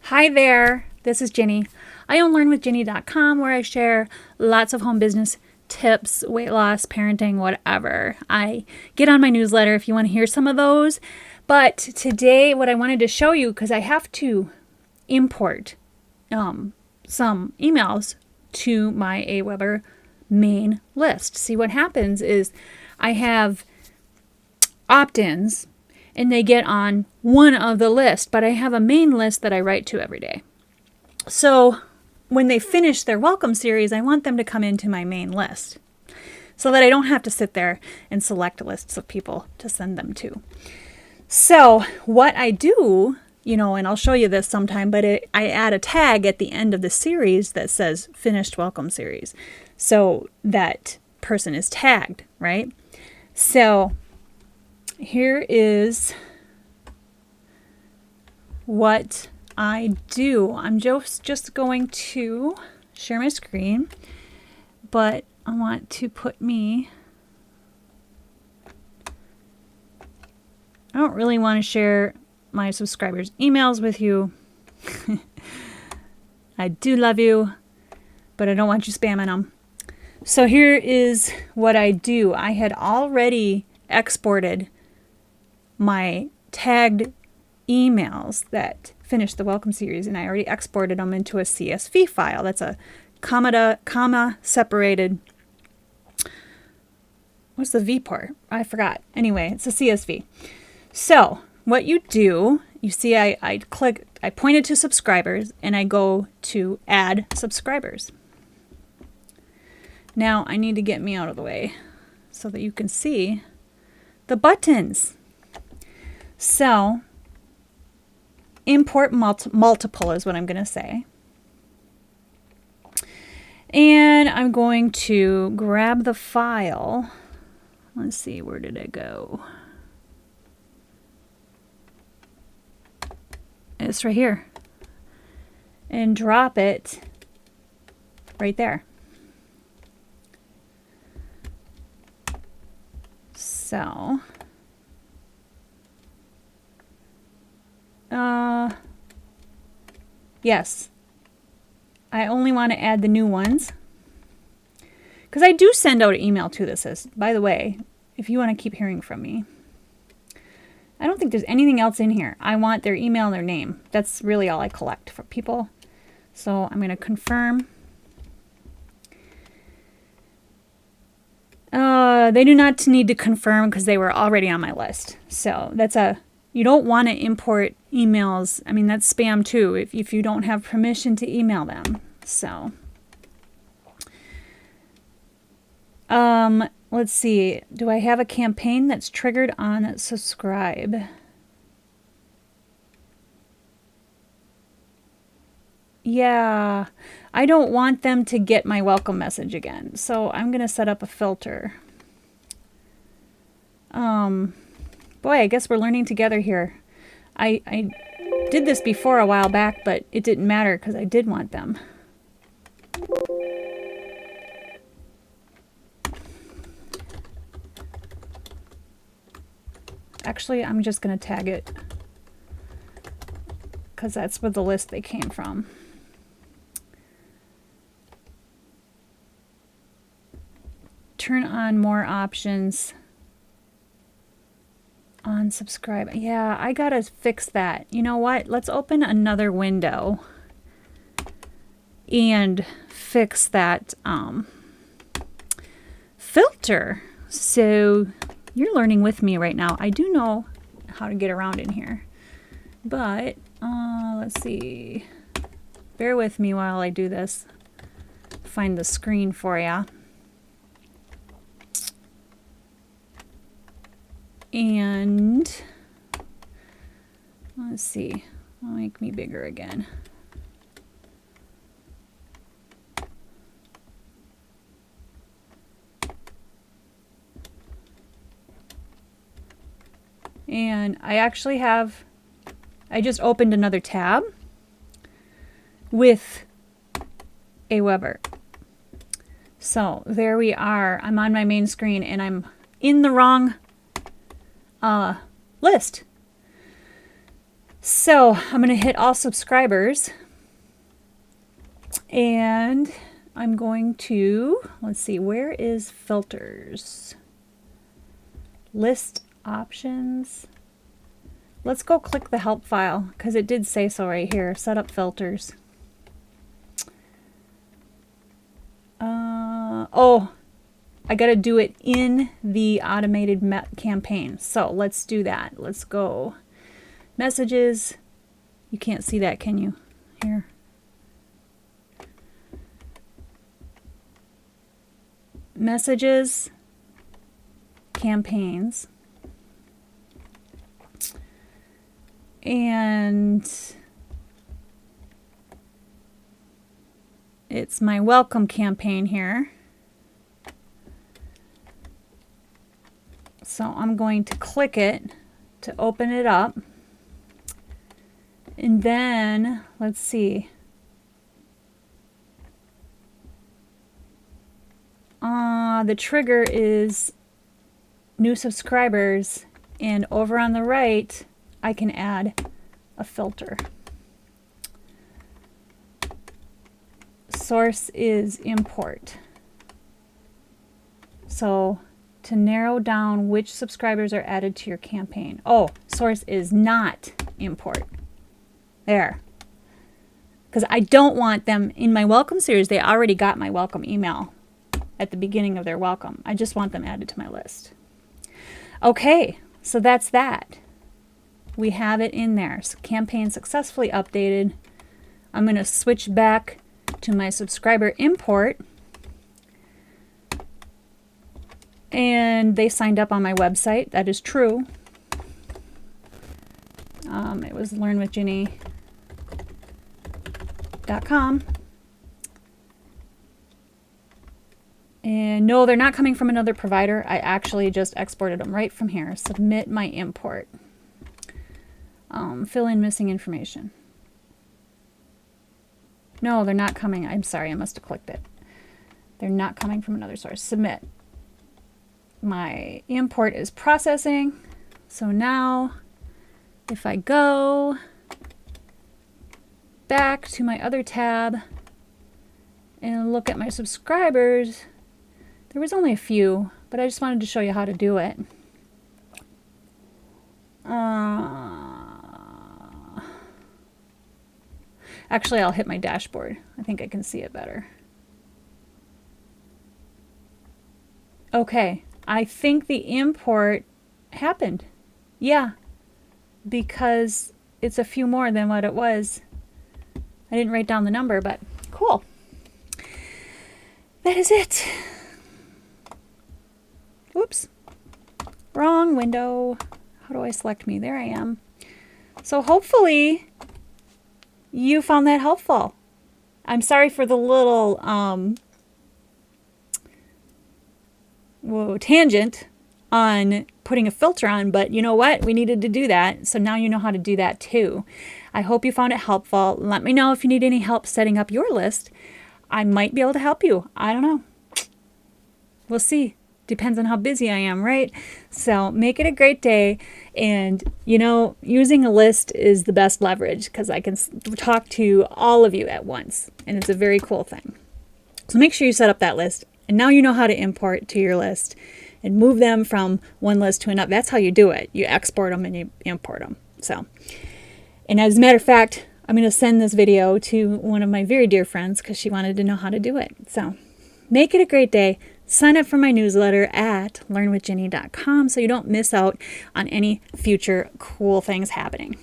Hi there, this is Jenny. I own learnwithjenny.com where I share lots of home business tips, weight loss, parenting, whatever. I get on my newsletter if you want to hear some of those. But today, what I wanted to show you, because I have to import some emails to my Aweber main list. See, what happens is I have opt-ins and they get on one of the list, but I have a main list that I write to every day. So when they finish their welcome series, I want them to come into my main list so that I don't have to sit there and select lists of people to send them to. So what I do, and I'll show you this sometime, but I add a tag at the end of the series that says finished welcome series. So that person is tagged, right? So here is what I do. I'm just going to share my screen, but I want to put me... I don't really want to share my subscribers' emails with you. I do love you, but I don't want you spamming them. So here is what I do. I had already exported my tagged emails that finished the welcome series, and I already exported them into a CSV file. That's a comma separated. What's the V part? I forgot. Anyway, it's a CSV. So what you do, you see I pointed to subscribers and I go to add subscribers. Now I need to get me out of the way so that you can see the buttons. So import multiple is what I'm going to say. And I'm going to grab the file. Let's see, where did it go? It's right here. And drop it right there. So, yes, I only want to add the new ones because I do send out an email to this. By the way, if you want to keep hearing from me, I don't think there's anything else in here. I want their email and their name. That's really all I collect for people. So I'm going to confirm. They do not need to confirm because they were already on my list. So you don't want to import emails. I mean, that's spam too if you don't have permission to email them. So, let's see. Do I have a campaign that's triggered on subscribe? Yeah, I don't want them to get my welcome message again. So I'm going to set up a filter. Boy, I guess we're learning together here. I did this before a while back, but it didn't matter because I did want them. Actually, I'm just going to tag it because that's where the list they came from. Turn on more options. Unsubscribe. Yeah, I gotta fix that. You know what? Let's open another window and fix that filter. So you're learning with me right now. I do know how to get around in here, but let's see. Bear with me while I do this. Find the screen for you. And let's see, I'll make me bigger again. And I just opened another tab with Aweber. So there we are. I'm on my main screen and I'm in the wrong list. So I'm going to hit all subscribers, and I'm going to, let's see, where is filters? List options. Let's go click the help file because it did say so right here. Set up filters. Oh, I got to do it in the automated campaign. So let's do that. Let's go. Messages. You can't see that, can you? Here. Messages. Campaigns. And it's my welcome campaign here. So I'm going to click it to open it up. And then, let's see. The trigger is new subscribers. And over on the right, I can add a filter. Source is import. So to narrow down which subscribers are added to your campaign. Oh, source is not import. There. Because I don't want them in my welcome series. They already got my welcome email at the beginning of their welcome. I just want them added to my list. Okay, so that's that. We have it in there. So campaign successfully updated. I'm going to switch back to my subscriber import. And they signed up on my website. That is true. It was learnwithjenny.com. And no, they're not coming from another provider. I actually just exported them right from here. Submit my import. Fill in missing information. No, they're not coming. I'm sorry, I must have clicked it. They're not coming from another source. Submit. My import is processing. So now, if I go back to my other tab and look at my subscribers, there was only a few, but I just wanted to show you how to do it. Actually, I'll hit my dashboard. I think I can see it better. Okay, I think the import happened. Yeah, because it's a few more than what it was. I didn't write down the number, but cool. That is it. Oops. Wrong window. How do I select me? There I am. So hopefully you found that helpful. I'm sorry for the little tangent on putting a filter on, but you know what? We needed to do that. So now you know how to do that too. I hope you found it helpful. Let me know if you need any help setting up your list. I might be able to help you. I don't know. We'll see. Depends on how busy I am, right? So make it a great day. And, you know, using a list is the best leverage because I can talk to all of you at once. And it's a very cool thing. So make sure you set up that list. And now you know how to import to your list and move them from one list to another. That's how you do it. You export them and you import them. So, and as a matter of fact, I'm going to send this video to one of my very dear friends because she wanted to know how to do it. So make it a great day. Sign up for my newsletter at learnwithjenny.com so you don't miss out on any future cool things happening.